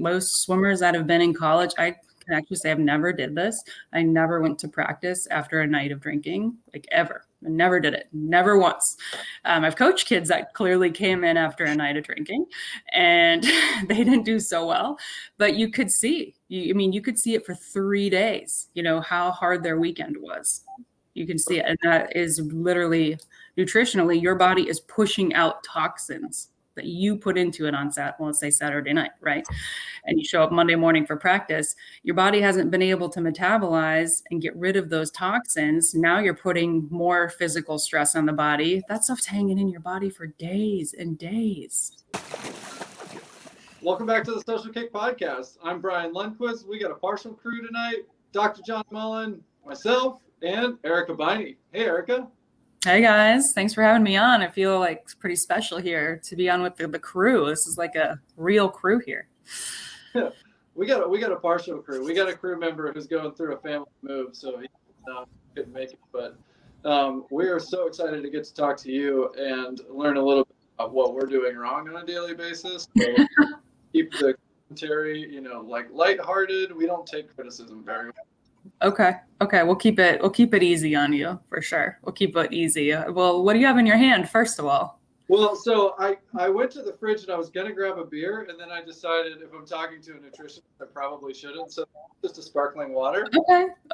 most swimmers that have been in college, I can actually say I've never did this. I never went to practice after a night of drinking, like ever. I never did it, never once. I've coached kids that clearly came in after a night of drinking and they didn't do so well, but you could see, you could see it for 3 days, how hard their weekend was. You can see it. And that is literally nutritionally, your body is pushing out toxins that you put into it on let's say Saturday night, right? And you show up Monday morning for practice, your body hasn't been able to metabolize and get rid of those toxins. Now you're putting more physical stress on the body. That stuff's hanging in your body for days and days. Welcome back to the Social Kick Podcast. I'm Brian Lundquist. We got a partial crew tonight. Dr. John Mullen, myself, and Erica Beine. Hey, Erica. Hey guys, thanks for having me on. I feel like it's pretty special here to be on with the crew. This is like a real crew here. Yeah, we got a partial crew. We got a crew member who's going through a family move, so he couldn't make it. But we are so excited to get to talk to you and learn a little bit about what we're doing wrong on a daily basis. So keep the commentary, like lighthearted. We don't take criticism very well. Okay. We'll keep it easy on you for sure. We'll keep it easy. Well, what do you have in your hand, first of all? Well, so I went to the fridge and I was going to grab a beer, and then I decided if I'm talking to a nutritionist, I probably shouldn't. So just a sparkling water.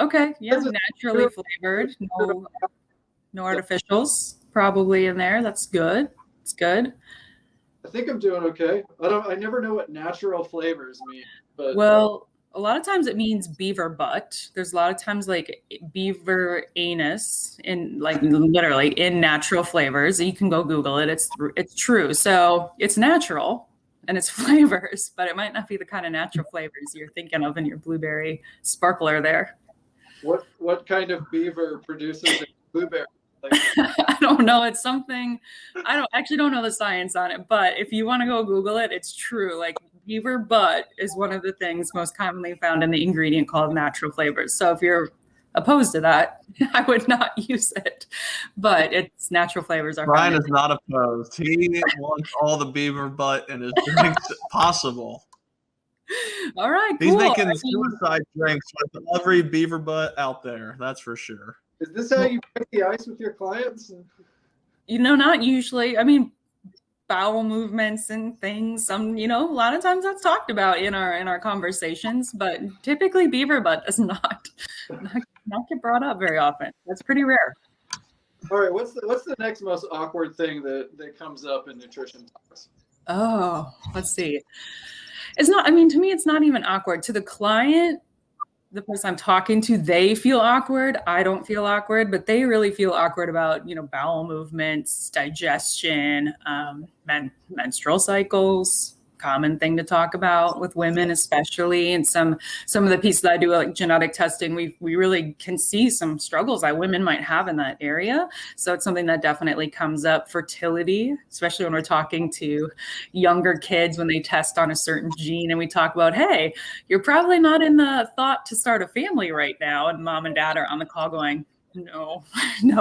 Okay. Yeah, naturally flavored. No artificials probably in there. That's good. It's good. I think I'm doing okay. I never know what natural flavors mean. But well, a lot of times it means beaver butt. There's a lot of times like beaver anus in like literally in natural flavors. You can go Google it. It's true. So it's natural and it's flavors, but it might not be the kind of natural flavors you're thinking of in your blueberry sparkler there. What kind of beaver produces a blueberry? I don't know. It's something, I don't know the science on it, but if you want to go Google it, it's true. Like beaver butt is one of the things most commonly found in the ingredient called natural flavors. So if you're opposed to that, I would not use it, but its natural flavors are. Brian is not opposed. He wants all the beaver butt in his drinks possible. All right, He's making suicide drinks with every beaver butt out there. That's for sure. Is this how you break the ice with your clients? Not usually. I mean, bowel movements and things. A lot of times that's talked about in our conversations, but typically beaver butt does not get brought up very often. That's pretty rare. All right, what's the next most awkward thing that comes up in nutrition talks? Oh, let's see. It's not. I mean, to me, it's not even awkward. To the client, the person I'm talking to, they feel awkward. I don't feel awkward, but they really feel awkward about, bowel movements, digestion, menstrual cycles, common thing to talk about with women, especially. And some of the pieces that I do, like genetic testing, we really can see some struggles that women might have in that area. So it's something that definitely comes up. Fertility, especially when we're talking to younger kids, when they test on a certain gene and we talk about, hey, you're probably not in the thought to start a family right now. And mom and dad are on the call going, no,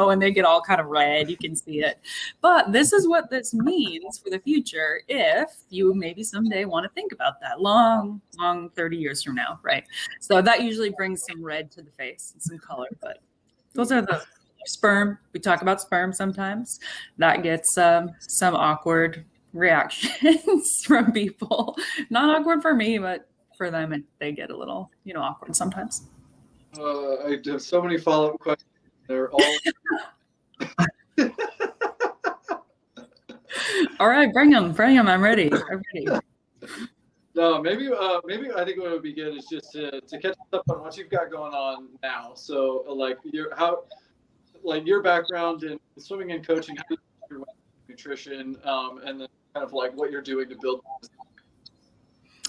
and they get all kind of red. You can see it. But this is what this means for the future if you maybe someday want to think about that long 30 years from now, right? So that usually brings some red to the face and some color. But those are the sperm. We talk about sperm sometimes. That gets some awkward reactions from people. Not awkward for me, but for them, and they get a little, awkward sometimes. I have so many follow-up questions. They're all. All right, bring them. I'm ready. No, maybe I think what would be good is just to catch up on what you've got going on now. So your background in swimming and coaching, how you nutrition, and then kind of like what you're doing to build.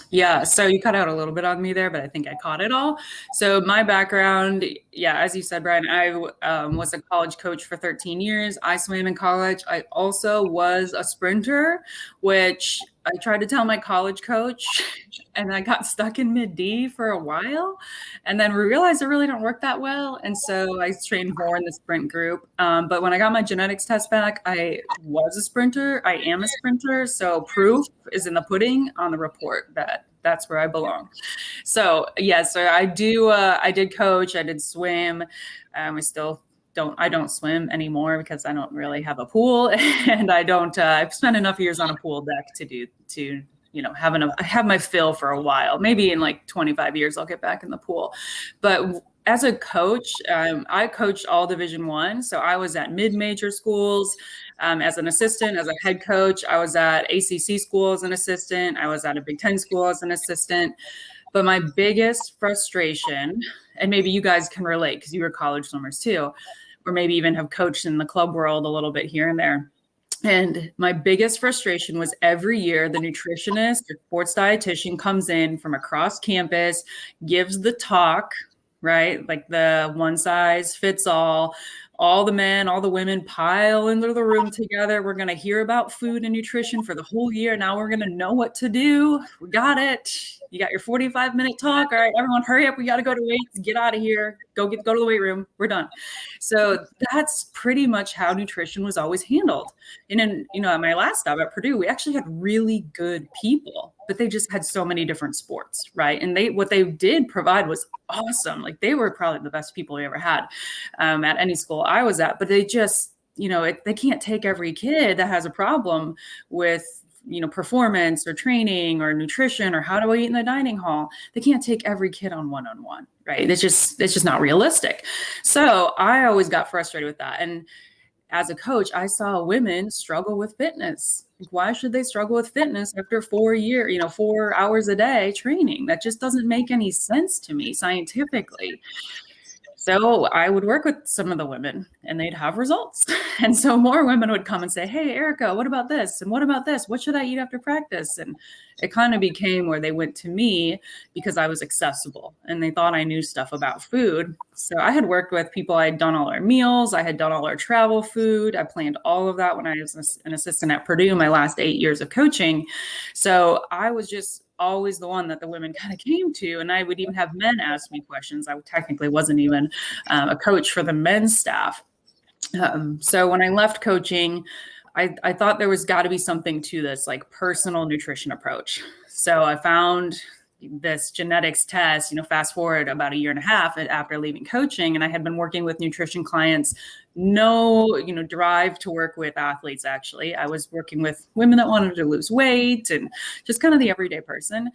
Yeah, so you cut out a little bit on me there, but I think I caught it all. So my background, as you said, Brian, I was a college coach for 13 years. I swam in college. I also was a sprinter, which I tried to tell my college coach, and I got stuck in mid-D for a while. And then we realized it really didn't work that well. And so I trained more in the sprint group. But when I got my genetics test back, I was a sprinter. I am a sprinter. So proof is in the pudding on the report that That's where I belong. So yes, sir, I do. I did coach. I did swim. I still I don't swim anymore because I don't really have a pool, and I don't. I've spent enough years on a pool deck to have my fill for a while. Maybe in like 25 years, I'll get back in the pool. But as a coach, I coached all Division I. So I was at mid-major schools as an assistant, as a head coach. I was at ACC school as an assistant. I was at a Big Ten school as an assistant. But my biggest frustration, and maybe you guys can relate because you were college swimmers too, or maybe even have coached in the club world a little bit here and there. And my biggest frustration was every year the nutritionist or sports dietitian comes in from across campus, gives the talk, right? Like the one size fits all the men, all the women pile into the room together. We're going to hear about food and nutrition for the whole year. Now we're going to know what to do. We got it. You got your 45-minute talk. All right, everyone hurry up. We got to go to weights. Get out of here. Go to the weight room. We're done. So that's pretty much how nutrition was always handled. And then, at my last stop at Purdue, we actually had really good people, but they just had so many different sports, right? And what they did provide was awesome. Like they were probably the best people we ever had at any school I was at, but they just, they can't take every kid that has a problem with performance or training or nutrition or how do I eat in the dining hall. They can't take every kid on one-on-one, right? It's just not realistic. So I always got frustrated with that. And as a coach, I saw women struggle with fitness. Why should they struggle with fitness after 4 hours a day training? That just doesn't make any sense to me scientifically. So I would work with some of the women and they'd have results. And so more women would come and say, hey, Erica, what about this? And what about this? What should I eat after practice? And it kind of became where they went to me because I was accessible and they thought I knew stuff about food. So I had worked with people. I had done all our meals. I had done all our travel food. I planned all of that when I was an assistant at Purdue, my last 8 years of coaching. So I was just always the one that the women kind of came to. And I would even have men ask me questions. I technically wasn't even a coach for the men's staff. So when I left coaching, I thought there was got to be something to this like personal nutrition approach. So I found this genetics test, fast forward about 1.5 years after leaving coaching. And I had been working with nutrition clients, drive to work with athletes. Actually, I was working with women that wanted to lose weight and just kind of the everyday person.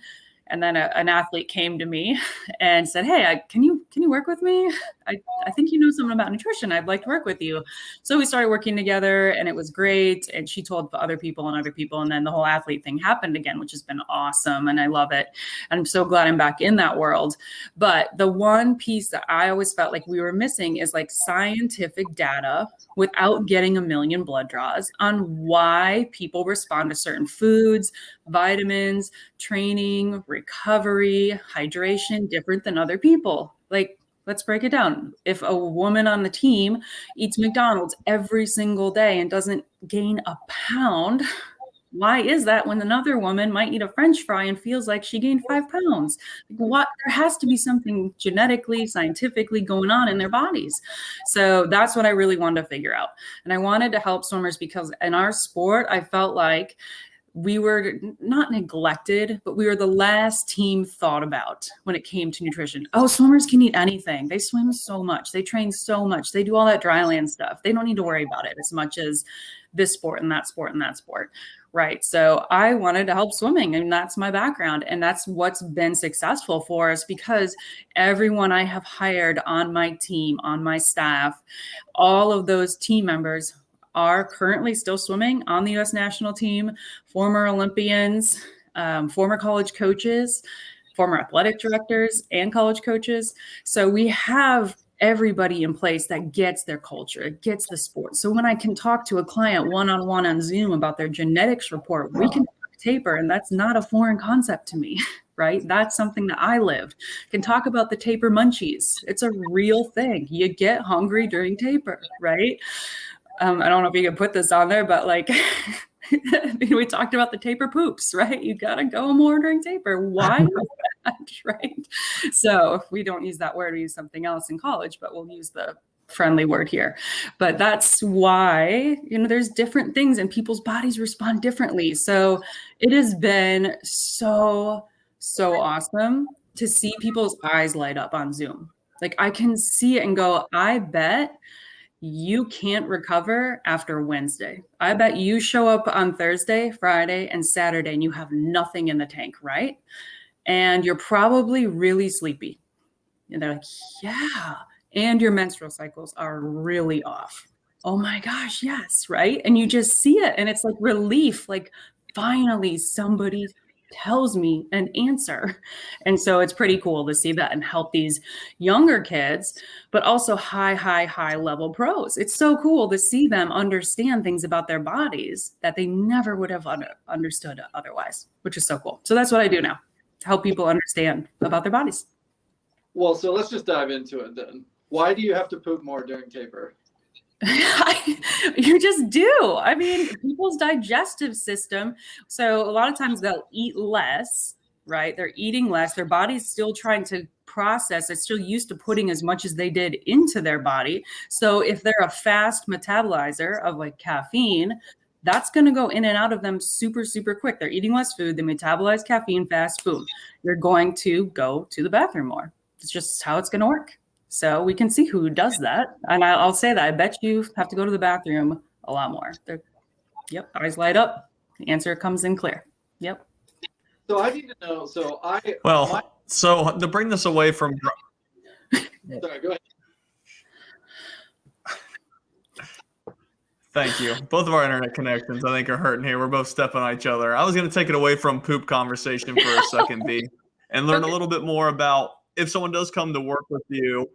And then an athlete came to me and said, hey, can you work with me? I think you know something about nutrition. I'd like to work with you. So we started working together and it was great. And she told other people. And then the whole athlete thing happened again, which has been awesome. And I love it. And I'm so glad I'm back in that world. But the one piece that I always felt like we were missing is like scientific data without getting a million blood draws on why people respond to certain foods, vitamins, training, recovery, hydration, different than other people. Like, let's break it down. If a woman on the team eats McDonald's every single day and doesn't gain a pound, why is that when another woman might eat a French fry and feels like she gained 5 pounds? There has to be something genetically, scientifically going on in their bodies. So that's what I really wanted to figure out. And I wanted to help swimmers because in our sport, I felt like we were not neglected, but we were the last team thought about when it came to nutrition. Oh, swimmers can eat anything. They swim so much. They train so much. They do all that dry land stuff. They don't need to worry about it as much as this sport and that sport and that sport. Right. So I wanted to help swimming, and that's my background. And that's what's been successful for us because everyone I have hired on my team, on my staff, all of those team members are currently still swimming on the U.S. national team, former Olympians, former college coaches, former athletic directors, and college coaches. So we have everybody in place that gets their culture, it gets the sport. So when I can talk to a client one-on-one on Zoom about their genetics report, we can talk taper, and that's not a foreign concept to me, right? That's something that I lived. Can talk about the taper munchies. It's a real thing. You get hungry during taper, right? I don't know if you can put this on there, but like we talked about the taper poops, right? You got to go more during taper. Why is that, right? So we don't use that word. We use something else in college, but we'll use the friendly word here. But that's why, there's different things and people's bodies respond differently. So it has been so so awesome to see people's eyes light up on Zoom. Like I can see it and go, I bet you can't recover after Wednesday. I bet you show up on Thursday, Friday, and Saturday and you have nothing in the tank, right? And you're probably really sleepy. And they're like, yeah. And your menstrual cycles are really off. Oh my gosh, yes, right? And you just see it and it's like relief, like finally somebody tells me an answer. And so it's pretty cool to see that and help these younger kids, but also high level pros. It's so cool to see them understand things about their bodies that they never would have understood otherwise, which is so cool. So that's what I do now, to help people understand about their bodies. Well, so let's just dive into it then. Why do you have to poop more during taper? You just do. I mean, people's digestive system. So a lot of times they'll eat less, right? They're eating less. Their body's still trying to process. It's still used to putting as much as they did into their body. So if they're a fast metabolizer of like caffeine, that's going to go in and out of them super, super quick. They're eating less food. They metabolize caffeine fast. Boom. You're going to go to the bathroom more. It's just how it's going to work. So we can see who does that. And I'll say that I bet you have to go to the bathroom a lot more. Yep. Eyes light up. The answer comes in clear. Yep. So I need to know. So so to bring this away from. Sorry, go ahead. Thank you. Both of our internet connections, I think, are hurting here. We're both stepping on each other. I was going to take it away from poop conversation for a second, B, and learn a little bit more about if someone does come to work with you,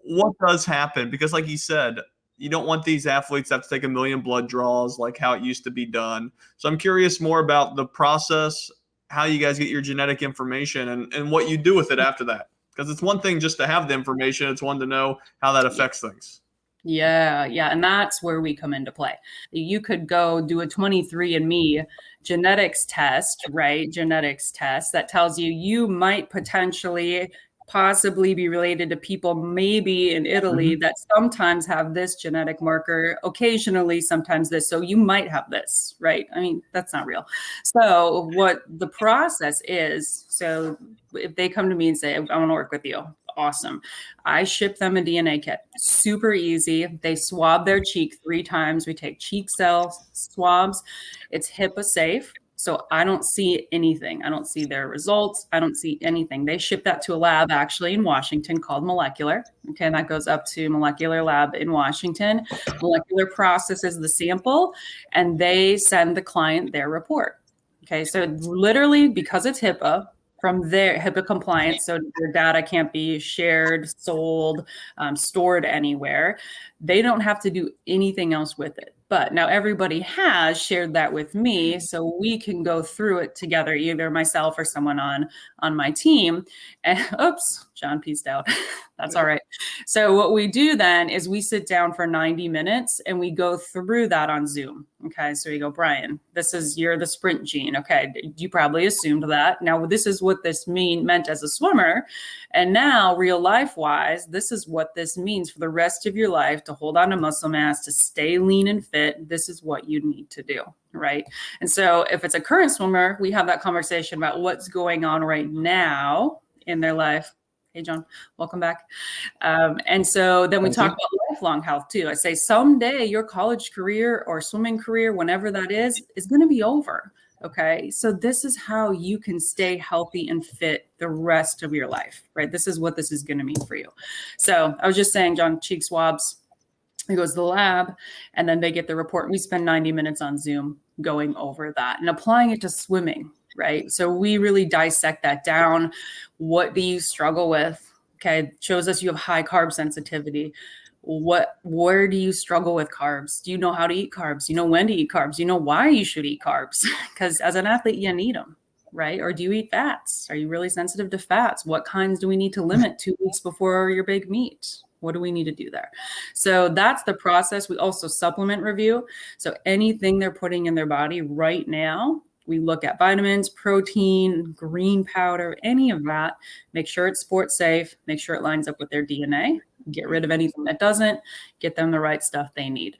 what does happen? Because like you said, you don't want these athletes to have to take 1 million blood draws like how it used to be done. So I'm curious more about the process, how you guys get your genetic information and what you do with it after that. Because it's one thing just to have the information. It's one to know how that affects things. Yeah. And that's where we come into play. You could go do a 23andMe genetics test, right? Genetics test that tells you might potentially possibly be related to people maybe in Italy that sometimes have this genetic marker, occasionally sometimes this. So you might have this, right? I mean, that's not real. So what the process is, so if they come to me and say, I want to work with you, awesome. I ship them a DNA kit. Super easy. They swab their cheek 3 times. We take cheek cell swabs. It's HIPAA safe. So I don't see anything. I don't see their results. I don't see anything. They ship that to a lab actually in Washington called Molecular. Okay, and that goes up to Molecular Lab in Washington. Molecular processes the sample and they send the client their report. Okay, so literally because it's HIPAA, from their HIPAA compliance, so their data can't be shared, sold, stored anywhere. They don't have to do anything else with it. But now everybody has shared that with me, so we can go through it together, either myself or someone on my team. And oops, John pieced out. That's all right. So what we do then is we sit down for 90 minutes and we go through that on Zoom. Okay, so you go, Brian, you're the sprint gene. Okay, you probably assumed that. Now this is what this meant as a swimmer. And now real life wise, this is what this means for the rest of your life to hold on to muscle mass, to stay lean and fit. This is what you need to do, right? And so if it's a current swimmer, we have that conversation about what's going on right now in their life. Hey, John, welcome back. And so then we talk about lifelong health too. I say someday your college career or swimming career, whenever that is going to be over. Okay. So this is how you can stay healthy and fit the rest of your life, right? This is what this is going to mean for you. So I was just saying, John, cheek swabs, he goes to the lab and then they get the report. We spend 90 minutes on Zoom going over that and applying it to swimming. Right. So we really dissect that down. What do you struggle with? Okay. Shows us you have high carb sensitivity. Where do you struggle with carbs? Do you know how to eat carbs? You know when to eat carbs? You know why you should eat carbs? Because as an athlete, you need them. Right. Or do you eat fats? Are you really sensitive to fats? What kinds do we need to limit 2 weeks before your big meet? What do we need to do there? So that's the process. We also supplement review. So anything they're putting in their body right now, we look at vitamins, protein, green powder, any of that, make sure it's sport safe, make sure it lines up with their DNA, get rid of anything that doesn't, get them the right stuff they need.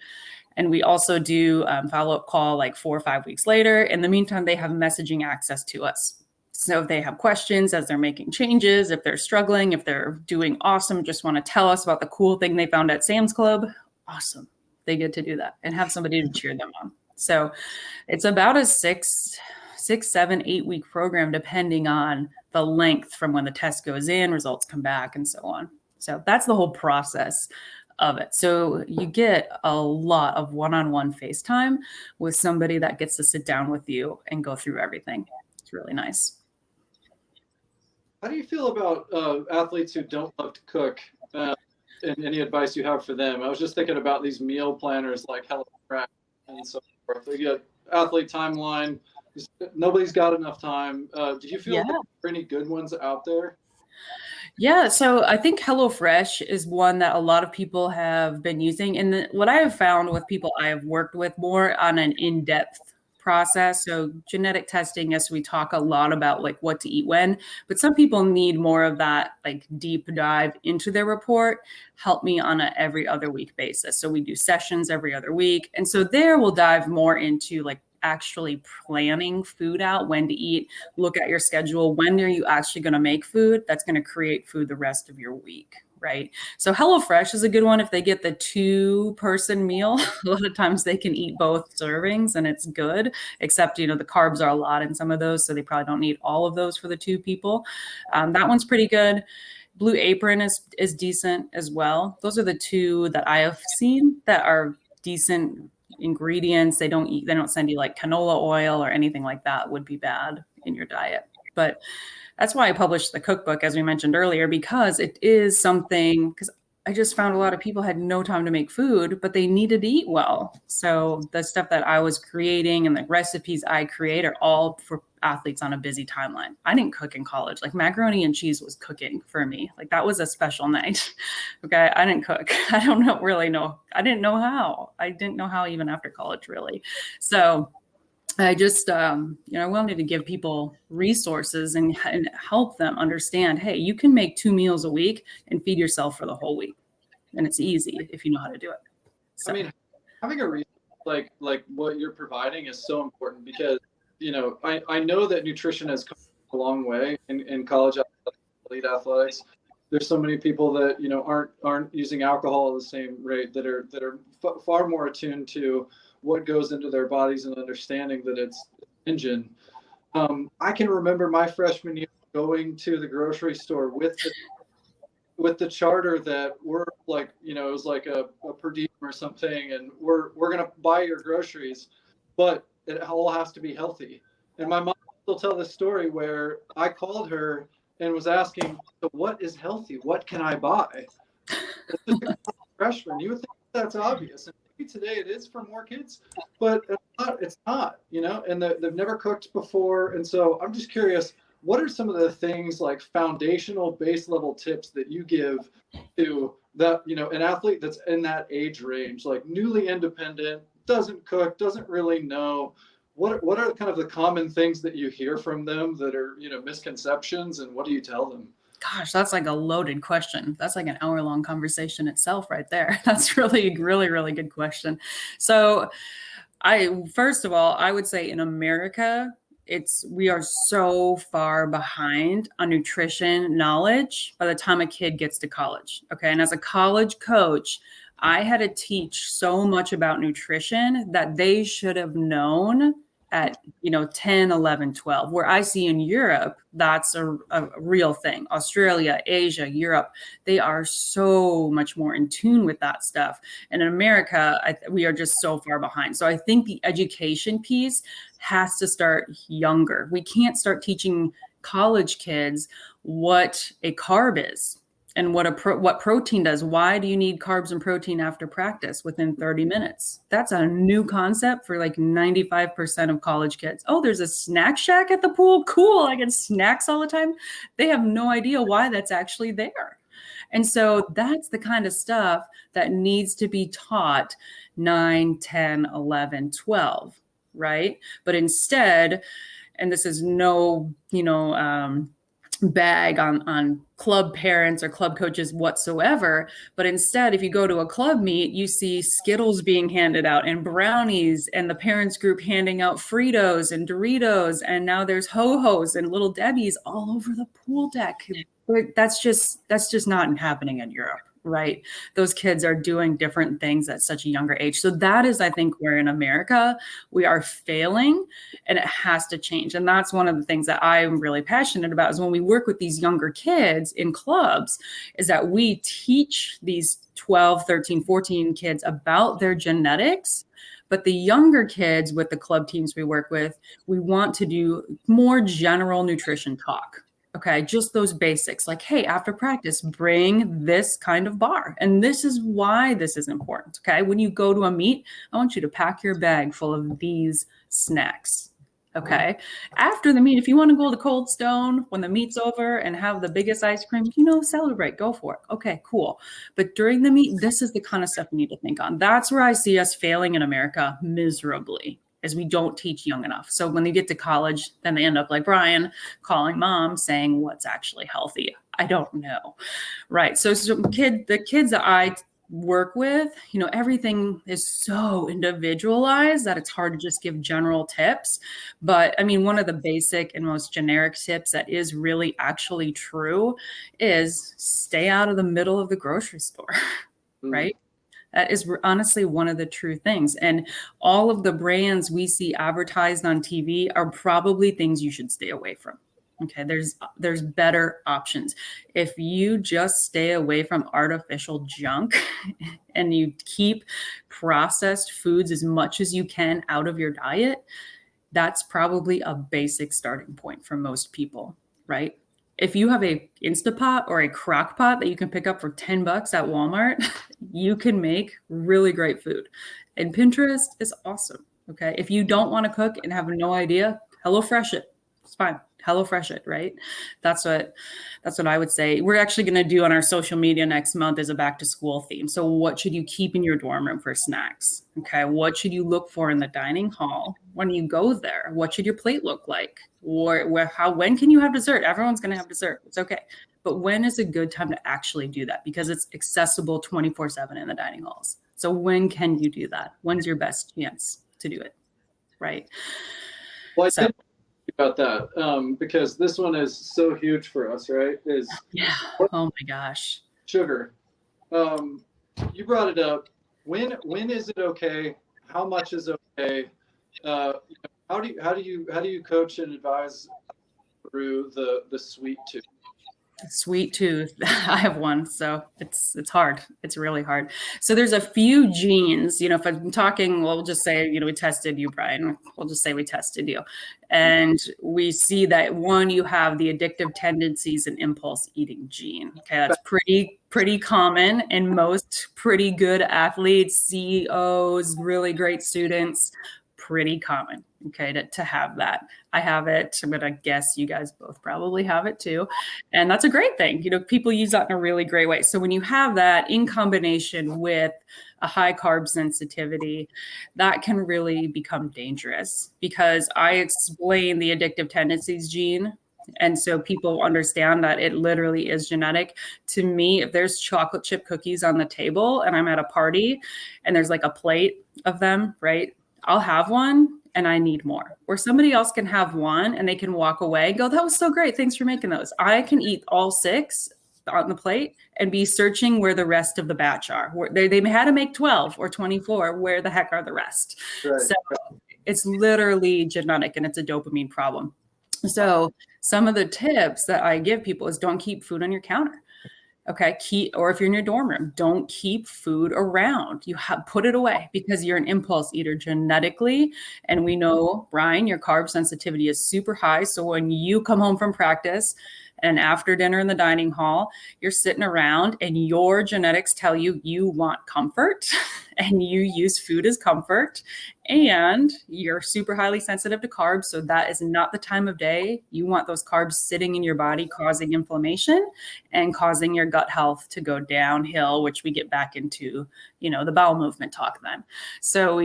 And we also do follow-up call like 4 or 5 weeks later. In the meantime, they have messaging access to us. So if they have questions as they're making changes, if they're struggling, if they're doing awesome, just want to tell us about the cool thing they found at Sam's Club, awesome. They get to do that and have somebody to cheer them on. So it's about a 6, 7, 8 week program, depending on the length from when the test goes in, results come back, and so on. So that's the whole process of it. So you get a lot of one-on-one FaceTime with somebody that gets to sit down with you and go through everything. It's really nice. How do you feel about athletes who don't love to cook? And any advice you have for them? I was just thinking about these meal planners like HelloFresh and so forth. They get athlete timeline. Nobody's got enough time. Do you feel like there are any good ones out there? Yeah, so I think HelloFresh is one that a lot of people have been using. And what I have found with people I have worked with more on an in-depth process. So genetic testing, yes, we talk a lot about like what to eat when, but some people need more of that like deep dive into their report. Help me on a every other week basis. So we do sessions every other week. And so there we'll dive more into like actually planning food out, when to eat, look at your schedule. When are you actually going to make food that's going to create food the rest of your week, right? So HelloFresh is a good one if they get the 2-person meal. A lot of times they can eat both servings and it's good, except, the carbs are a lot in some of those. So they probably don't need all of those for the 2 people. That one's pretty good. Blue Apron is decent as well. Those are the 2 that I have seen that are decent ingredients. They don't send you like canola oil or anything like that would be bad in your diet. But that's why I published the cookbook, as we mentioned earlier, because it is something, because I just found a lot of people had no time to make food, but they needed to eat well. So the stuff that I was creating and the recipes I create are all for athletes on a busy timeline. I didn't cook in college. Like macaroni and cheese was cooking for me. Like that was a special night. Okay. I didn't cook. I don't really know. I didn't know how. I didn't know how even after college, really. So I just, I wanted to give people resources and help them understand, hey, you can make 2 meals a week and feed yourself for the whole week. And it's easy if you know how to do it. So. I mean, having a resource like what you're providing is so important because, I know that nutrition has come a long way in college elite athletics. There's so many people that, aren't using alcohol at the same rate, that are far more attuned to what goes into their bodies and understanding that it's engine. I can remember my freshman year going to the grocery store with the charter that we're like, it was like a per diem or something, and we're gonna buy your groceries, but it all has to be healthy. And my mom will tell this story where I called her and was asking, so what is healthy? What can I buy? Freshman, you would think that's obvious. And maybe today it is for more kids, but it's not, and they've never cooked before. And so I'm just curious, what are some of the things like foundational base level tips that you give to that, an athlete that's in that age range, like newly independent, doesn't cook, doesn't really know? What are kind of the common things that you hear from them that are, misconceptions, and what do you tell them? Gosh, that's like a loaded question. That's like an hour-long conversation itself right there. That's really, really, really good question. So first of all, I would say in America, we are so far behind on nutrition knowledge by the time a kid gets to college. Okay. And as a college coach, I had to teach so much about nutrition that they should have known at 10, 11, 12, where I see in Europe, that's a real thing. Australia, Asia, Europe, they are so much more in tune with that stuff. And in America, we are just so far behind. So I think the education piece has to start younger. We can't start teaching college kids what a carb is and what protein does. Why do you need carbs and protein after practice within 30 minutes? That's a new concept for like 95% of college kids. Oh, there's a snack shack at the pool. Cool. I get snacks all the time. They have no idea why that's actually there. And so that's the kind of stuff that needs to be taught 9, 10, 11, 12, right? But instead, and this is no, bag on club parents or club coaches whatsoever. But instead, if you go to a club meet, you see Skittles being handed out and brownies, and the parents group handing out Fritos and Doritos. And now there's Ho-Hos and Little Debbie's all over the pool deck. That's just not happening in Europe, right? Those kids are doing different things at such a younger age. So that is, I think, where in America we are failing, and it has to change. And that's one of the things that I'm really passionate about, is when we work with these younger kids in clubs, is that we teach these 12, 13, 14 kids about their genetics. But the younger kids with the club teams we work with, we want to do more general nutrition talk. Okay, just those basics, like, hey, after practice, bring this kind of bar. And this is why this is important. Okay, when you go to a meet, I want you to pack your bag full of these snacks. Okay, after the meet, if you want to go to Cold Stone when the meet's over and have the biggest ice cream, celebrate, go for it. Okay, cool. But during the meet, this is the kind of stuff we need to think on. That's where I see us failing in America miserably, is we don't teach young enough. So when they get to college, then they end up like Brian, calling mom saying what's actually healthy. I don't know. Right. So the kids that I work with, everything is so individualized that it's hard to just give general tips. But I mean, one of the basic and most generic tips that is really actually true is stay out of the middle of the grocery store, right? That is honestly one of the true things. And all of the brands we see advertised on TV are probably things you should stay away from. Okay, there's better options. If you just stay away from artificial junk and you keep processed foods as much as you can out of your diet, that's probably a basic starting point for most people, right? If you have a Instapot or a crock pot that you can pick up for $10 at Walmart, you can make really great food. And Pinterest is awesome. Okay. If you don't want to cook and have no idea, HelloFresh it. It's fine. HelloFresh it, right? That's what I would say. We're actually going to do on our social media next month is a back to school theme. So what should you keep in your dorm room for snacks? Okay. What should you look for in the dining hall when you go there? What should your plate look like? When can you have dessert? Everyone's going to have dessert. It's okay. But when is a good time to actually do that? Because it's accessible 24/7 in the dining halls. So when can you do that? When's your best chance to do it? Right. Well, I think about that because this one is so huge for us, right? Oh my gosh. Sugar. You brought it up. When is it okay? How much is okay? How do you coach and advise through the sweet tooth? Sweet tooth. I have one, so it's hard. It's really hard. So there's a few genes, if I'm talking, we'll just say, we tested you, Brian. We'll just say we tested you. And we see that one, you have the addictive tendencies and impulse eating gene. Okay, that's pretty common in most pretty good athletes, CEOs, really great students. Pretty common, okay, to have that. I have it. I'm going to guess you guys both probably have it too. And that's a great thing. People use that in a really great way. So when you have that in combination with a high carb sensitivity, that can really become dangerous, because I explain the addictive tendencies gene. And so people understand that it literally is genetic. To me, if there's chocolate chip cookies on the table and I'm at a party and there's like a plate of them, right? I'll have one and I need more. Or somebody else can have one and they can walk away and go, that was so great. Thanks for making those. I can eat all 6 on the plate and be searching where the rest of the batch are. They had to make 12 or 24. Where the heck are the rest? Right. So it's literally genetic, and it's a dopamine problem. So some of the tips that I give people is don't keep food on your counter. Okay. Or if you're in your dorm room, don't keep food around. Put it away, because you're an impulse eater genetically. And we know, Brian, your carb sensitivity is super high. So when you come home from practice and after dinner in the dining hall, you're sitting around and your genetics tell you want comfort and you use food as comfort, and you're super highly sensitive to carbs. So that is not the time of day you want those carbs sitting in your body, causing inflammation and causing your gut health to go downhill, which we get back into, the bowel movement talk then. So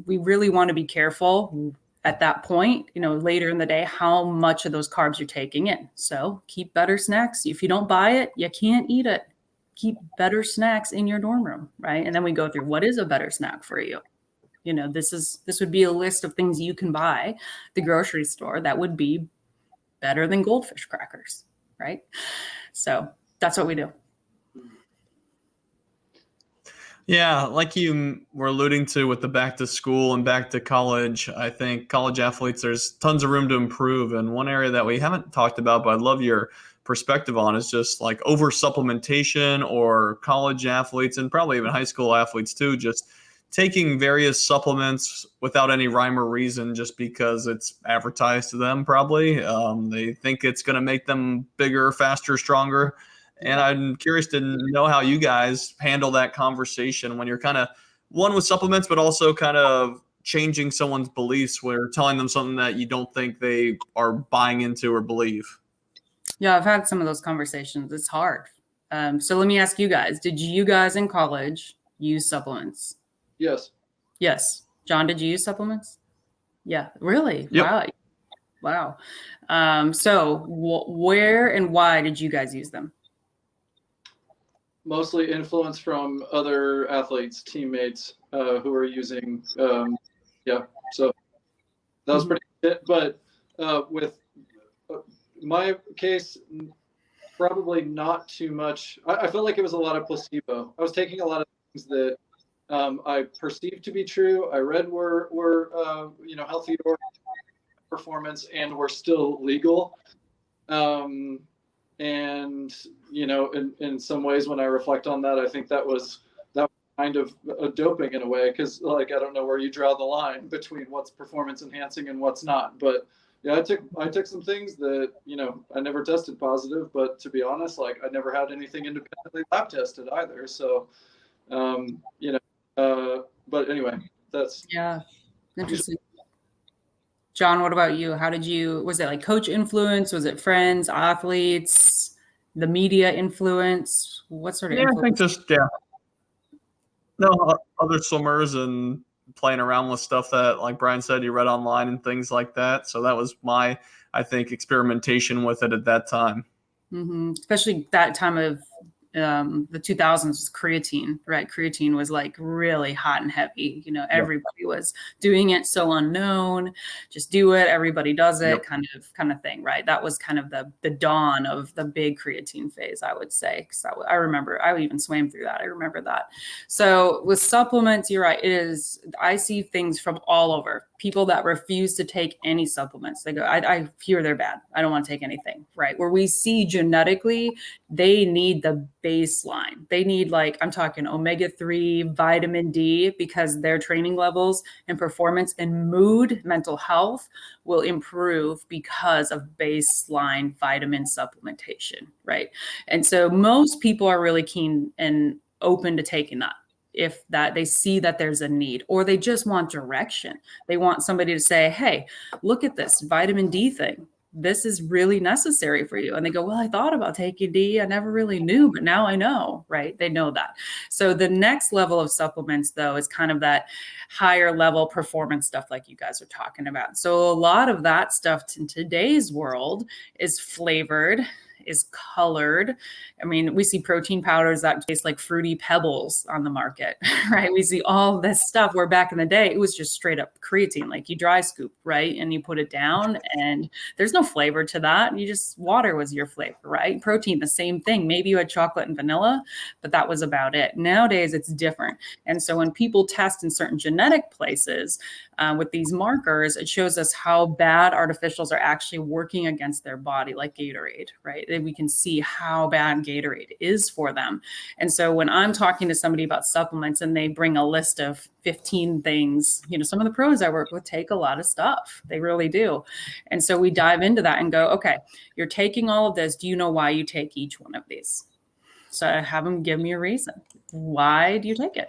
we really want to be careful at that point, later in the day, how much of those carbs you're taking in. So keep better snacks. If you don't buy it, you can't eat it. Keep better snacks in your dorm room, right? And then we go through what is a better snack for you. This would be a list of things you can buy at the grocery store that would be better than goldfish crackers, right? So that's what we do. Yeah, like you were alluding to with the back to school and back to college, I think college athletes, there's tons of room to improve. And one area that we haven't talked about, but I'd love your perspective on, is just like over supplementation, or college athletes and probably even high school athletes too, just taking various supplements without any rhyme or reason, just because it's advertised to them. Probably they think it's going to make them bigger, faster, stronger. And I'm curious to know how you guys handle that conversation when you're kind of one with supplements, but also kind of changing someone's beliefs, where telling them something that you don't think they are buying into or believe. Yeah, I've had some of those conversations. It's hard. So let me ask you guys, did you guys in college use supplements? Yes. Yes. John, did you use supplements? Yeah. Really? Yep. Wow. So where and why did you guys use them? Mostly influence from other athletes, teammates who are using. So that was pretty good. But with my case, probably not too much. I felt like it was a lot of placebo. I was taking a lot of things that I perceived to be true. I read were healthy or performance and were still legal. And in some ways, when I reflect on that, I think that was kind of a doping in a way, because I don't know where you draw the line between what's performance enhancing and what's not. But yeah, I took some things that I never tested positive, but to be honest, I never had anything independently lab tested either. So but anyway, that's interesting. John, what about you? Was it like coach influence? Was it friends, athletes, the media influence? What sort of influence? I think other swimmers and playing around with stuff that, like Brian said, you read online and things like that. So that was my, I think, experimentation with it at that time. Mm-hmm. Especially that time of the 2000s was creatine, right? Creatine was really hot and heavy. Everybody was doing it, so unknown. Just do it. Everybody does it, kind of thing, right? That was kind of the dawn of the big creatine phase, I would say. Because I remember, I even swam through that. I remember that. So with supplements, you're right. I see things from all over. People that refuse to take any supplements. They go, I hear they're bad. I don't want to take anything, right? Where we see genetically, they need the baseline. They need I'm talking omega-3, vitamin D, because their training levels and performance and mood, mental health will improve because of baseline vitamin supplementation, right? And so most people are really keen and open to taking that. If that they see that there's a need, or they just want direction. They want somebody to say, hey, look at this vitamin D thing. This is really necessary for you. And they go, well, I thought about taking D. I never really knew, but now I know, right? They know that. So the next level of supplements, though, is kind of that higher level performance stuff like you guys are talking about. So a lot of that stuff in today's world is flavored, is colored. I mean, we see protein powders that taste like fruity pebbles on the market, right? We see all this stuff where back in the day, it was just straight up creatine, like you dry scoop, right? And you put it down and there's no flavor to that. You just, water was your flavor, right? Protein, the same thing. Maybe you had chocolate and vanilla, but that was about it. Nowadays, it's different. And so when people test in certain genetic places with these markers, it shows us how bad artificials are actually working against their body, like Gatorade, right? We can see how bad Gatorade is for them. And so when I'm talking to somebody about supplements and they bring a list of 15 things, some of the pros I work with take a lot of stuff. They really do. And so we dive into that and go, okay, you're taking all of this. Do you know why you take each one of these? So I have them give me a reason. Why do you take it?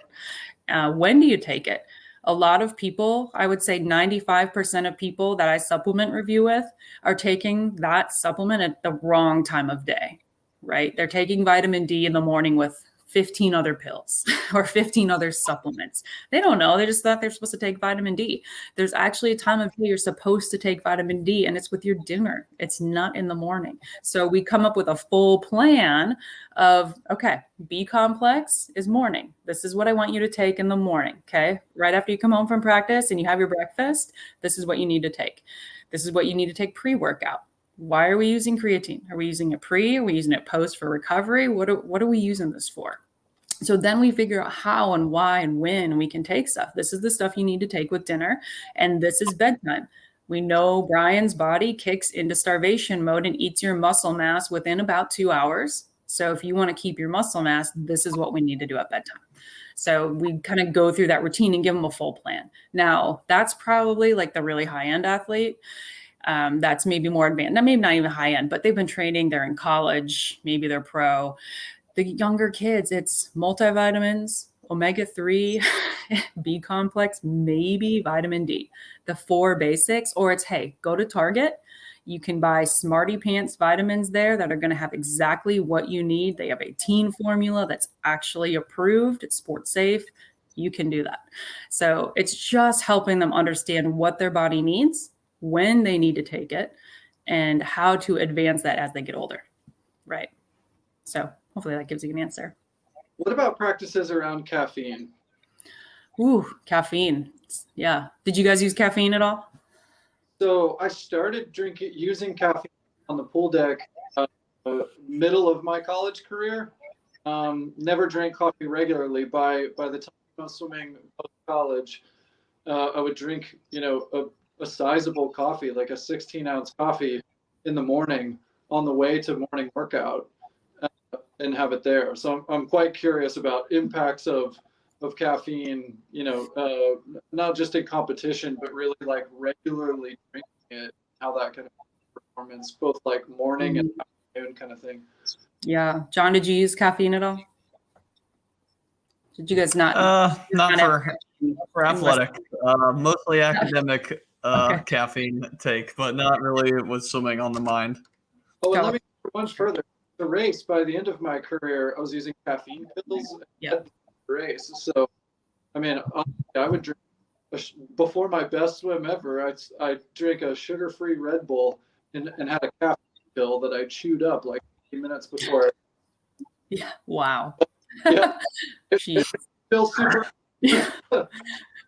When do you take it? A lot of people, I would say 95% of people that I supplement review with are taking that supplement at the wrong time of day, right? They're taking vitamin D in the morning with 15 other pills or 15 other supplements. They don't know. They just thought they're supposed to take vitamin D. There's actually a time of day you're supposed to take vitamin D, and it's with your dinner. It's not in the morning. So we come up with a full plan of, okay, B complex is morning. This is what I want you to take in the morning. Okay. Right after you come home from practice and you have your breakfast, this is what you need to take. This is what you need to take pre-workout. Why are we using creatine? Are we using it pre? Are we using it post for recovery? What are we using this for? So then we figure out how and why and when we can take stuff. This is the stuff you need to take with dinner, and this is bedtime. We know Brian's body kicks into starvation mode and eats your muscle mass within about 2 hours. So if you want to keep your muscle mass, this is what we need to do at bedtime. So we kind of go through that routine and give them a full plan. Now, that's probably like the really high-end athlete. That's maybe more advanced. Now, maybe not even high end, but they've been training. They're in college. Maybe they're pro. The younger kids, it's multivitamins, omega-3, B complex, maybe vitamin D, the 4 basics. Or it's, hey, go to Target. You can buy Smarty Pants vitamins there that are going to have exactly what you need. They have a teen formula that's actually approved. It's sports safe. You can do that. So it's just helping them understand what their body needs, when they need to take it, and how to advance that as they get older. Right. So hopefully that gives you an answer. What about practices around caffeine? Ooh, caffeine. Yeah. Did you guys use caffeine at all? So I started using caffeine on the pool deck middle of my college career. Never drank coffee regularly. By the time I was swimming post college, I would drink, a sizable coffee, like a 16-ounce coffee in the morning on the way to morning workout, and have it there. So I'm quite curious about impacts of caffeine, not just in competition, but really like regularly drinking it, how that can affect performance, both like morning and afternoon kind of thing. Yeah. John, did you use caffeine at all? Did you guys not? Not for athletic, mostly academic caffeine take, but not really with swimming on the mind. Oh, and let me go one further. The race, by the end of my career, I was using caffeine pills at the race. So, I mean, I would drink, before my best swim ever, I drank a sugar-free Red Bull and had a caffeine pill that I chewed up like 15 minutes before. Yeah. Wow. Yeah. It feels super.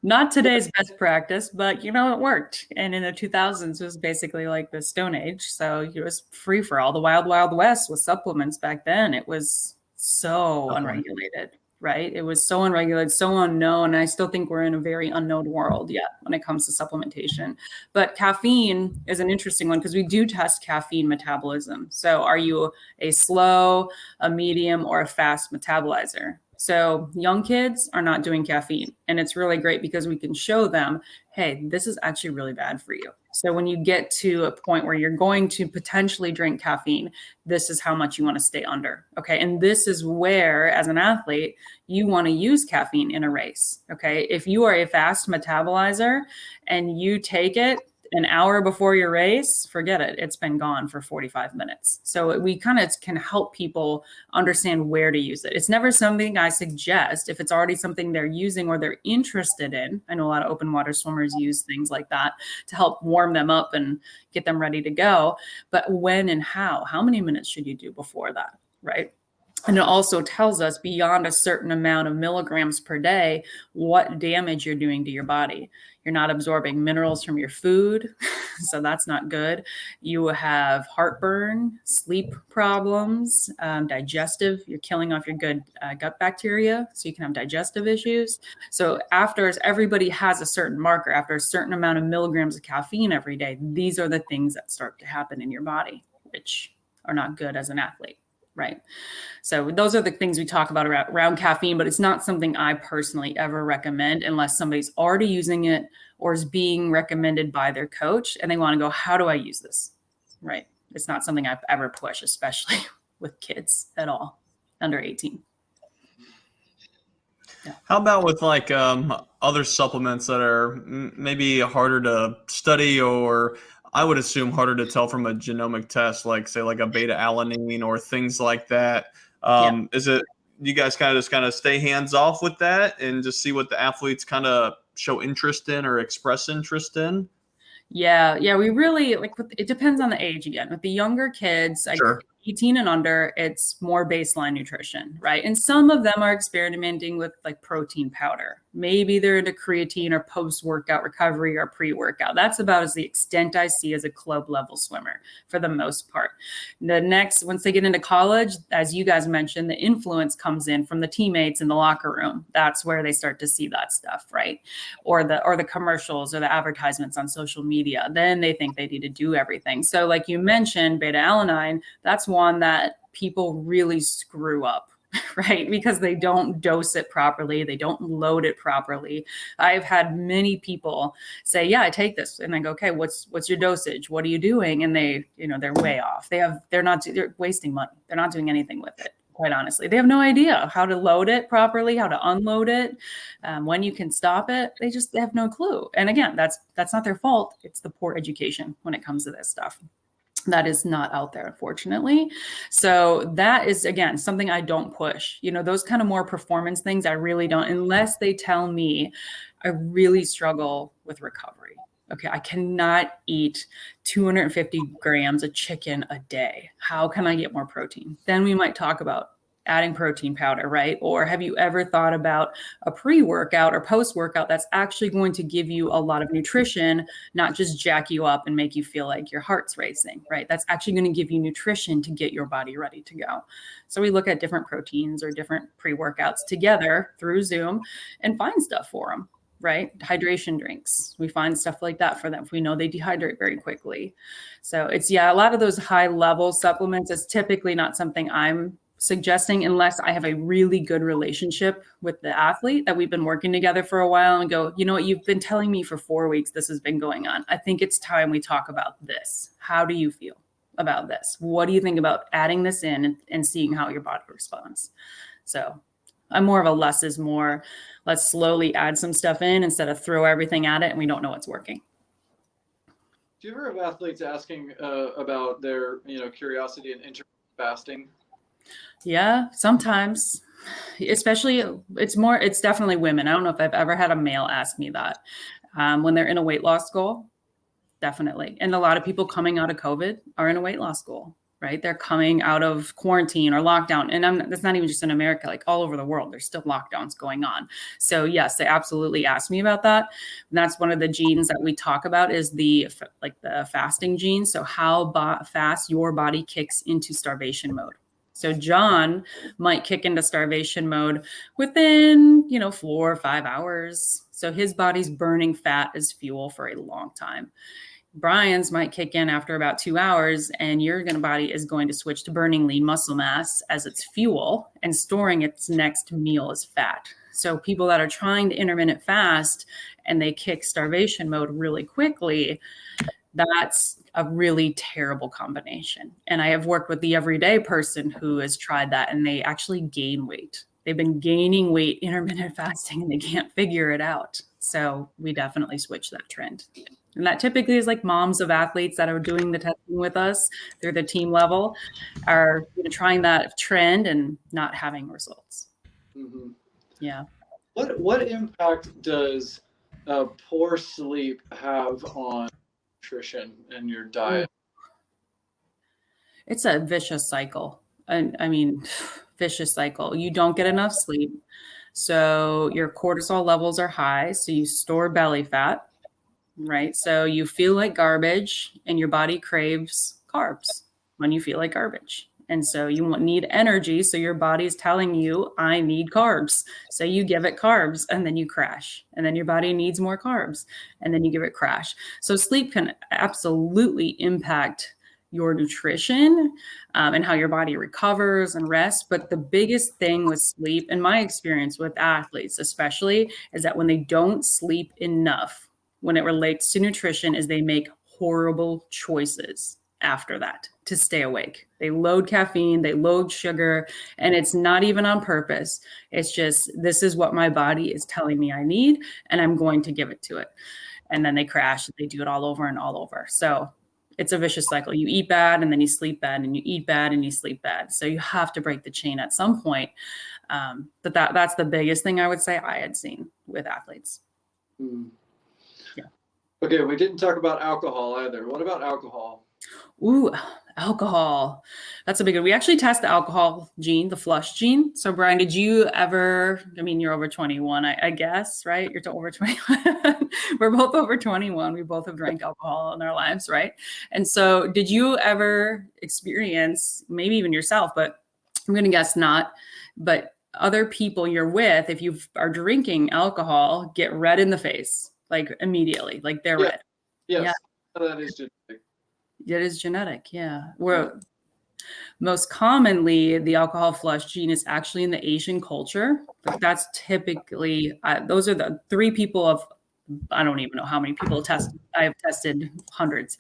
Not today's best practice, but it worked. And in the 2000s, it was basically like the Stone Age. So it was free for all. The wild, wild west with supplements back then. It was so unregulated, right? It was so unregulated, so unknown. And I still think we're in a very unknown world yet when it comes to supplementation. But caffeine is an interesting one because we do test caffeine metabolism. So are you a slow, a medium, or a fast metabolizer? So young kids are not doing caffeine, and it's really great because we can show them, hey, this is actually really bad for you. So when you get to a point where you're going to potentially drink caffeine, this is how much you want to stay under. Okay. And this is where, as an athlete, you want to use caffeine in a race. Okay. If you are a fast metabolizer and you take it an hour before your race, forget it. It's been gone for 45 minutes. So we kind of can help people understand where to use it. It's never something I suggest if it's already something they're using or they're interested in. I know a lot of open water swimmers use things like that to help warm them up and get them ready to go. But when and how many minutes should you do before that, right? And it also tells us beyond a certain amount of milligrams per day, what damage you're doing to your body. You're not absorbing minerals from your food, so that's not good. You have heartburn, sleep problems, digestive. You're killing off your good gut bacteria, so you can have digestive issues. So everybody has a certain marker, after a certain amount of milligrams of caffeine every day, these are the things that start to happen in your body, which are not good as an athlete. Right. So those are the things we talk about around caffeine, but it's not something I personally ever recommend unless somebody's already using it or is being recommended by their coach and they want to go, how do I use this? Right. It's not something I've ever pushed, especially with kids at all under 18. Yeah. How about with like other supplements that are maybe harder to study, or I would assume harder to tell from a genomic test, like say like a beta alanine or things like that? Is it you guys kind of stay hands off with that and just see what the athletes kind of show interest in or express interest in? Yeah, we really it depends on the age again. With the younger kids, Sure. 18 and under, it's more baseline nutrition, right? And some of them are experimenting with like protein powder. Maybe they're into creatine or post-workout recovery or pre-workout. That's about as the extent I see as a club level swimmer for the most part. Once they get into college, as you guys mentioned, the influence comes in from the teammates in the locker room. That's where they start to see that stuff, right? Or the commercials or the advertisements on social media. Then they think they need to do everything. So like you mentioned, beta-alanine, that's one that people really screw up, right? Because they don't dose it properly. They don't load it properly. I've had many people say, yeah, I take this. And I go, okay, what's your dosage? What are you doing? And they're way off. They're wasting money. They're not doing anything with it. Quite honestly, they have no idea how to load it properly, how to unload it, when you can stop it. They have no clue. And again, that's not their fault. It's the poor education when it comes to this stuff. That is not out there, unfortunately. So that is, again, something I don't push. Those kind of more performance things, I really don't, unless they tell me I really struggle with recovery. Okay, I cannot eat 250 grams of chicken a day. How can I get more protein? Then we might talk about adding protein powder, right? Or have you ever thought about a pre-workout or post-workout that's actually going to give you a lot of nutrition, not just jack you up and make you feel like your heart's racing, right? That's actually going to give you nutrition to get your body ready to go. So we look at different proteins or different pre-workouts together through Zoom and find stuff for them. Right? Hydration drinks. We find stuff like that for them. We know they dehydrate very quickly. So a lot of those high level supplements is typically not something I'm suggesting unless I have a really good relationship with the athlete that we've been working together for a while and go, you know what, you've been telling me for 4 weeks, this has been going on. I think it's time we talk about this. How do you feel about this? What do you think about adding this in and seeing how your body responds? So I'm more of a less is more. Let's slowly add some stuff in instead of throw everything at it and we don't know what's working. Do you ever have athletes asking about their, curiosity and intermittent fasting? Yeah, sometimes. Especially, it's definitely women. I don't know if I've ever had a male ask me that when they're in a weight loss goal. Definitely. And a lot of people coming out of COVID are in a weight loss goal. Right? They're coming out of quarantine or lockdown. And that's not even just in America, like all over the world, there's still lockdowns going on. So yes, they absolutely asked me about that. And that's one of the genes that we talk about is the fasting gene. So how fast your body kicks into starvation mode. So John might kick into starvation mode within, 4 or 5 hours. So his body's burning fat as fuel for a long time. Brian's might kick in after about 2 hours, and your body is going to switch to burning lean muscle mass as its fuel and storing its next meal as fat. So people that are trying to intermittent fast and they kick starvation mode really quickly, that's a really terrible combination. And I have worked with the everyday person who has tried that and they actually gain weight. They've been gaining weight intermittent fasting and they can't figure it out. So we definitely switch that trend. And that typically is like moms of athletes that are doing the testing with us through the team level are trying that trend and not having results. Mm-hmm. Yeah. What impact does poor sleep have on nutrition and your diet? It's a vicious cycle. Vicious cycle. You don't get enough sleep. So your cortisol levels are high. So you store belly fat. Right. So you feel like garbage and your body craves carbs when you feel like garbage. And so you need energy. So your body is telling you, I need carbs. So you give it carbs and then you crash. And then your body needs more carbs and then you give it crash. So sleep can absolutely impact your nutrition and how your body recovers and rests. But the biggest thing with sleep, in my experience with athletes especially, is that when they don't sleep enough, when it relates to nutrition, is they make horrible choices after that to stay awake. They load caffeine, they load sugar, and it's not even on purpose. It's just, this is what my body is telling me I need, and I'm going to give it to it. And then they crash, they do it all over and all over. So it's a vicious cycle. You eat bad and then you sleep bad, and you eat bad and you sleep bad. So you have to break the chain at some point. But that's the biggest thing I would say I had seen with athletes. Yeah. Okay, we didn't talk about alcohol either. What about alcohol? Ooh, alcohol. That's a big one. We actually test the alcohol gene, the flush gene. So Brian, did you ever, I mean, you're over 21, I guess, right? You're over 21. We're both over 21. We both have drank alcohol in our lives, right? And so did you ever experience, maybe even yourself, but I'm going to guess not, but other people you're with, if you are drinking alcohol, get red in the face, like immediately, like they're red? Yes, yeah. That is genetic. It is genetic, yeah. Most commonly, the alcohol flush gene is actually in the Asian culture. But that's typically, those are the 3 people of, I don't even know how many people I've tested hundreds,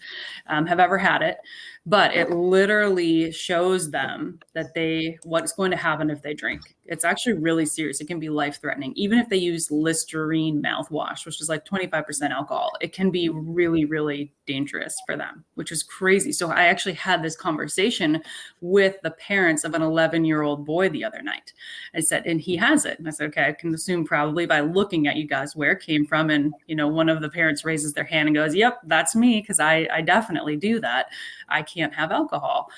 have ever had it. But it literally shows them that what's going to happen if they drink. It's actually really serious. It can be life-threatening. Even if they use Listerine mouthwash, which is like 25% alcohol, it can be really, really dangerous for them, which is crazy. So I actually had this conversation with the parents of an 11-year-old boy the other night. I said, and he has it. And I said, okay, I can assume probably by looking at you guys where it came from. And, one of the parents raises their hand and goes, yep, that's me, because I definitely do that. I can't have alcohol.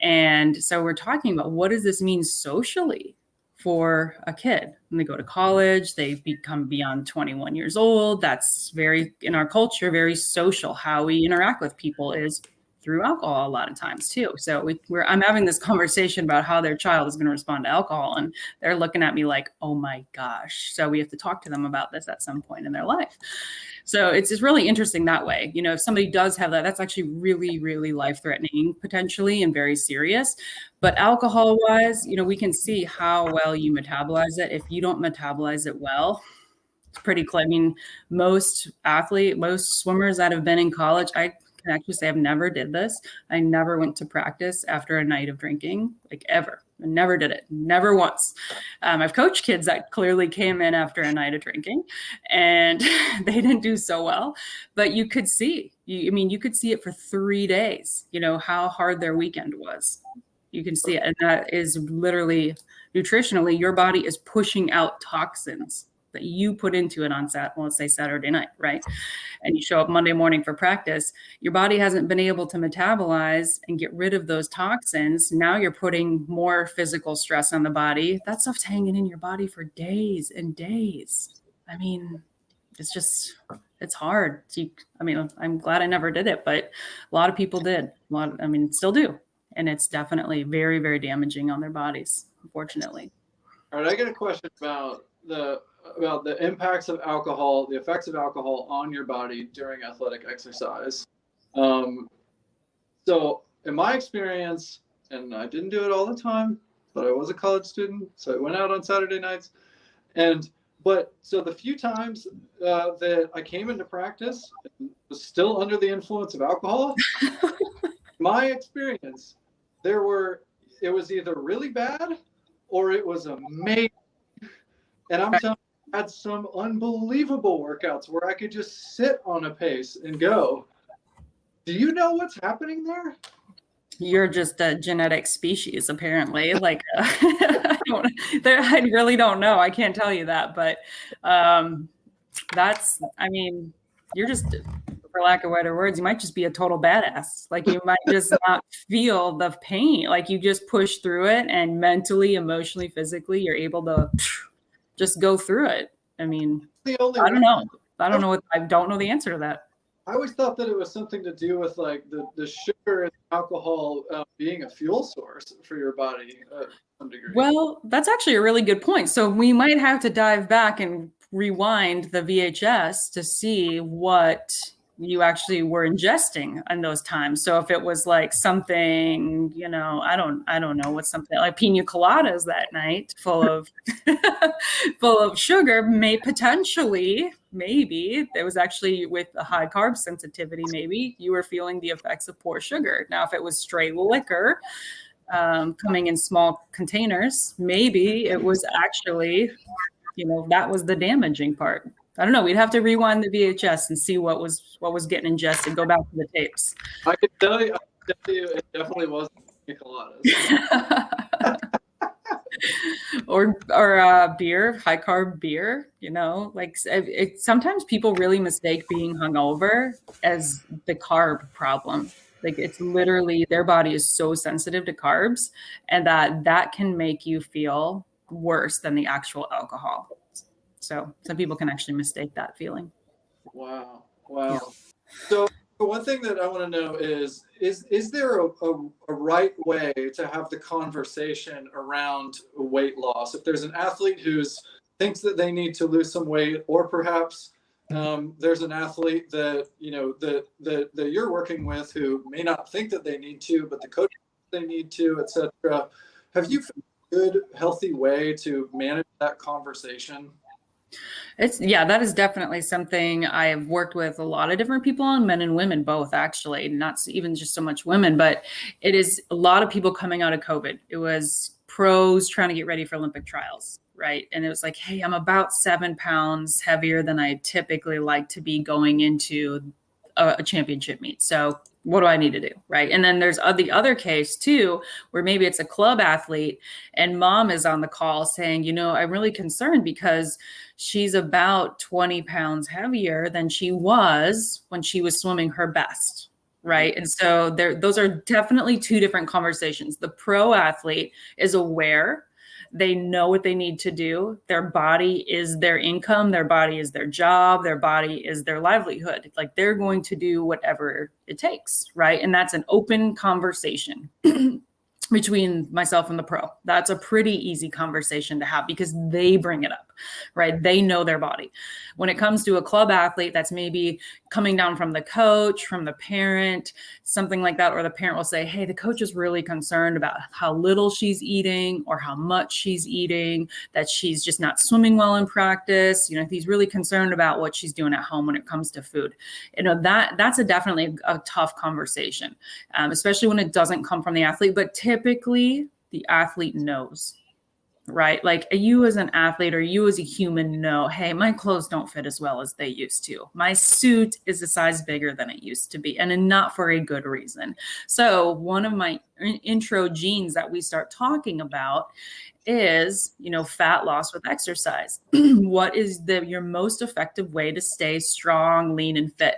And so we're talking about, what does this mean socially for a kid? When they go to college, they become beyond 21 years old. That's very, in our culture, very social. How we interact with people is through alcohol a lot of times too. So I'm having this conversation about how their child is going to respond to alcohol, and they're looking at me like, oh my gosh. So we have to talk to them about this at some point in their life. So it's just really interesting that way. If somebody does have that, that's actually really, really life-threatening potentially and very serious. But alcohol-wise, we can see how well you metabolize it. If you don't metabolize it well, it's pretty clear. I mean, most swimmers that have been in college, I can actually say I've never did this. I never went to practice after a night of drinking, like ever. I never did it, never once. I've coached kids that clearly came in after a night of drinking, and they didn't do so well. But you could see, you could see it for 3 days, how hard their weekend was. You can see it. And that is literally, nutritionally, your body is pushing out toxins that you put into it on let's say Saturday night, right? And you show up Monday morning for practice, your body hasn't been able to metabolize and get rid of those toxins. Now you're putting more physical stress on the body. That stuff's hanging in your body for days and days. I mean, it's hard. I'm glad I never did it, but a lot of people did. Still do. And it's definitely very, very damaging on their bodies, unfortunately. All right, I got a question about the impacts of alcohol, the effects of alcohol on your body during athletic exercise. So in my experience, and I didn't do it all the time, but I was a college student, so I went out on Saturday nights. So the few times that I came into practice and was still under the influence of alcohol, my experience, it was either really bad or it was amazing. And I'm telling you, I had some unbelievable workouts where I could just sit on a pace and go. Do you know what's happening there? You're just a genetic species, apparently. Like, I really don't know. I can't tell you that. But you're just, for lack of better words, you might just be a total badass. Like, you might just not feel the pain. Like, you just push through it, and mentally, emotionally, physically, you're able to just go through it. I don't know. I don't know the answer to that. I always thought that it was something to do with like the sugar and alcohol being a fuel source for your body to some degree. Well, that's actually a really good point. So we might have to dive back and rewind the VHS to see what you actually were ingesting in those times. So if it was like something, I don't know, what's something like pina coladas that night full of sugar, maybe it was actually with a high carb sensitivity, maybe you were feeling the effects of poor sugar. Now, if it was straight liquor coming in small containers, maybe it was actually, that was the damaging part. I don't know. We'd have to rewind the VHS and see what was getting ingested. Go back to the tapes. I can tell you it definitely wasn't coladas. or beer, high carb beer, like sometimes people really mistake being hungover as the carb problem. Like it's literally their body is so sensitive to carbs, and that can make you feel worse than the actual alcohol. So some people can actually mistake that feeling. Wow. Yeah. So one thing that I want to know is there a right way to have the conversation around weight loss? If there's an athlete who thinks that they need to lose some weight, or perhaps there's an athlete that that you're working with who may not think that they need to, but the coach thinks they need to, etc. Have you found a good, healthy way to manage that conversation? That is definitely something I have worked with a lot of different people on, men and women both, actually, not even just so much women, but it is a lot of people coming out of COVID. It was pros trying to get ready for Olympic trials, right? And it was like, hey, I'm about 7 pounds heavier than I typically like to be going into a championship meet. So what do I need to do? Right. And then there's the other case too, where maybe it's a club athlete and mom is on the call saying, I'm really concerned because she's about 20 pounds heavier than she was when she was swimming her best. Right. And so those are definitely two different conversations. The pro athlete is aware. They know what they need to do. Their body is their income. Their body is their job. Their body is their livelihood. Like they're going to do whatever it takes, right? And that's an open conversation between myself and the pro. That's a pretty easy conversation to have because they bring it up, right? They know their body. When it comes to a club athlete, that's maybe coming down from the coach, from the parent, something like that, or the parent will say, hey, the coach is really concerned about how little she's eating or how much she's eating, that she's just not swimming well in practice. He's really concerned about what she's doing at home when it comes to food. That's definitely a tough conversation, especially when it doesn't come from the athlete, but typically the athlete knows, right? Like you as an athlete or you as a human know, hey, my clothes don't fit as well as they used to. My suit is a size bigger than it used to be, and not for a good reason. So one of my intro genes that we start talking about is, fat loss with exercise. What is your most effective way to stay strong, lean, and fit?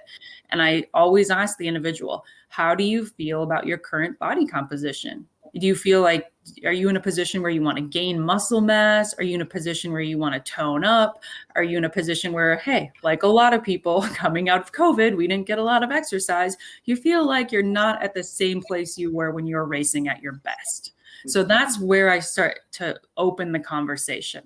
And I always ask the individual, how do you feel about your current body composition? Do you feel like, are you in a position where you want to gain muscle mass? Are you in a position where you want to tone up? Are you in a position where, hey, like a lot of people coming out of COVID, we didn't get a lot of exercise. You feel like you're not at the same place you were when you were racing at your best. So that's where I start to open the conversation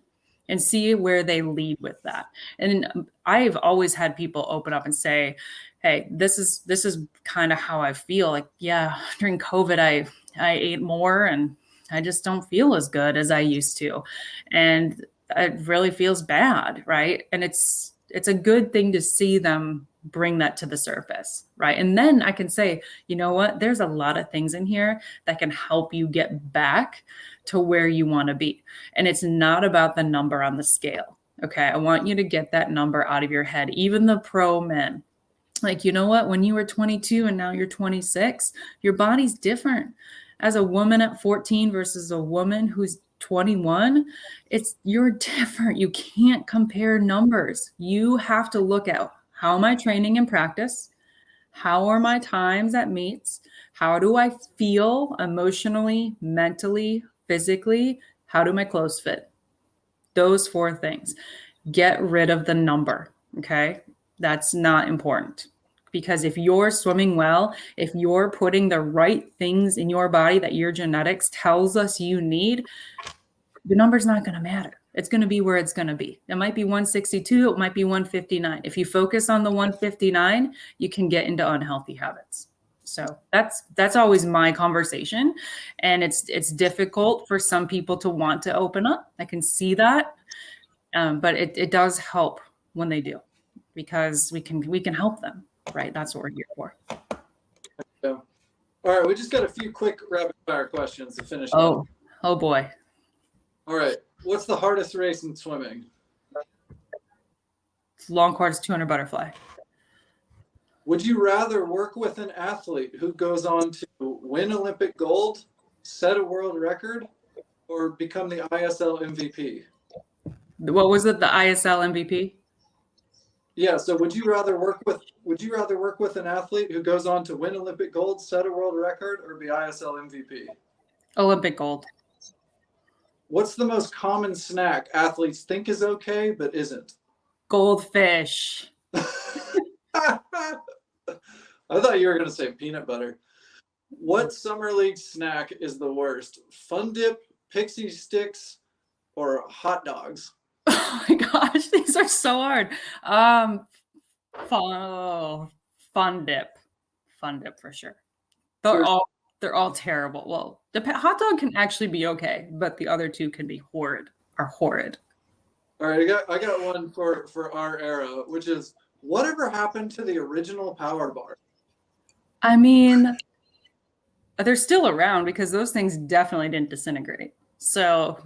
and see where they lead with that. And I've always had people open up and say, hey, this is kind of how I feel. Like, yeah, during COVID, I ate more and I just don't feel as good as I used to. And it really feels bad, right? And it's a good thing to see them bring that to the surface, right? And then I can say, you know what? There's a lot of things in here that can help you get back to where you want to be. And it's not about the number on the scale. Okay. I want you to get that number out of your head. Even the pro men, like, you know what? When you were 22 and now you're 26, your body's different. As a woman at 14 versus a woman who's 21, you're different. You can't compare numbers. You have to look at, how am I training in practice? How are my times at meets? How do I feel emotionally, mentally, physically? How do my clothes fit? Those 4 things. Get rid of the number, okay? That's not important. Because if you're swimming well, if you're putting the right things in your body that your genetics tells us you need, the number's not going to matter. It's going to be where it's going to be. It might be 162. It might be 159. If you focus on the 159, you can get into unhealthy habits. So that's always my conversation. And it's difficult for some people to want to open up. I can see that. But it does help when they do, because we can help them, right? That's what we're here for. Yeah. All right. We just got a few quick rapid fire questions to finish up. Oh boy. All right. What's the hardest race in swimming? long course 200 butterfly. Would you rather work with an athlete who goes on to win Olympic gold, set a world record, or become the ISL MVP? What was it? The ISL MVP? Yeah. So would you rather work with an athlete who goes on to win Olympic gold, set a world record, or be ISL MVP? Olympic gold. What's the most common snack athletes think is okay but isn't? Goldfish. I thought you were going to say peanut butter. What summer league snack is the worst? Fun Dip, Pixie Sticks, or hot dogs? Oh my gosh, these are so hard. Fun Dip for sure. They're all terrible. Well, the hot dog can actually be okay, but the other two can be horrid. All right, I got one for our era, which is whatever happened to the original Power Bar? I mean, they're still around because those things definitely didn't disintegrate. So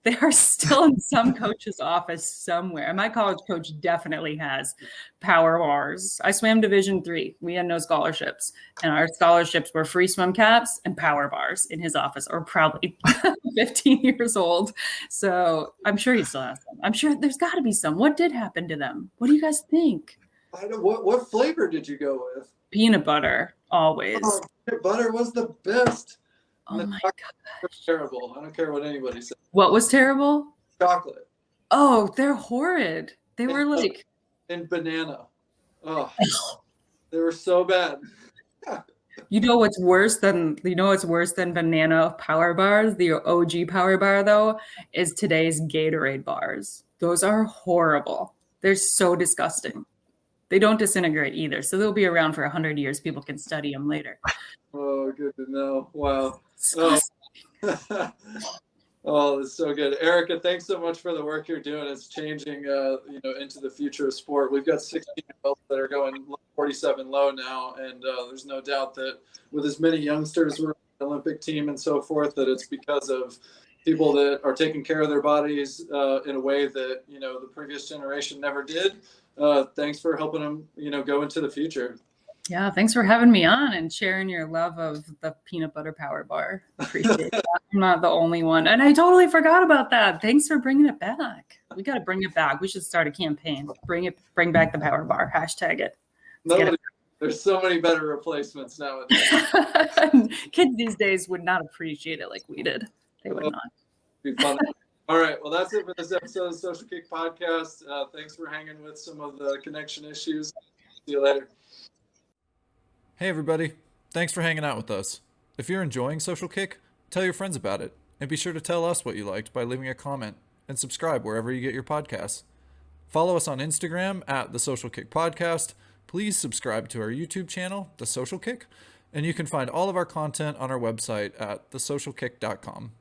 they are still in some coach's office somewhere. And my college coach definitely has Power Bars. I swam Division III. We had no scholarships. And our scholarships were free swim caps and Power Bars in his office, or probably 15 years old. So I'm sure he still has them. I'm sure there's got to be some. What did happen to them? What do you guys think? I don't. What flavor did you go with? Peanut butter, always. Oh, peanut butter was the best. Oh my God. Terrible. I don't care what anybody says. What was terrible? Chocolate. Oh, they're horrid. They were like. And banana. Oh, they were so bad. You know what's worse than banana Power Bars? The OG Power Bar, though, is today's Gatorade bars. Those are horrible. They're so disgusting. They don't disintegrate either, so they'll be around for 100 years. People can study them later. Oh, good to know. Wow. Disgusting. Oh, that's so good. Erica, thanks so much for the work you're doing. It's changing, into the future of sport. We've got 16-year-olds that are going 47 low now, and there's no doubt that with as many youngsters who are on the Olympic team and so forth, that it's because of people that are taking care of their bodies in a way that, the previous generation never did. Thanks for helping them, go into the future. Yeah, thanks for having me on and sharing your love of the peanut butter Power Bar. Appreciate that. I'm not the only one. And I totally forgot about that. Thanks for bringing it back. We got to bring it back. We should start a campaign. Bring back the Power Bar. Hashtag it. There's so many better replacements nowadays. Kids these days would not appreciate it like we did. They would not. Be fun. All right. Well, that's it for this episode of the Social Kick Podcast. Thanks for hanging with some of the connection issues. See you later. Hey everybody, thanks for hanging out with us. If you're enjoying Social Kick, tell your friends about it, and be sure to tell us what you liked by leaving a comment, and subscribe wherever you get your podcasts. Follow us on Instagram at The Social Kick Podcast. Please subscribe to our YouTube channel, The Social Kick, and you can find all of our content on our website at thesocialkick.com.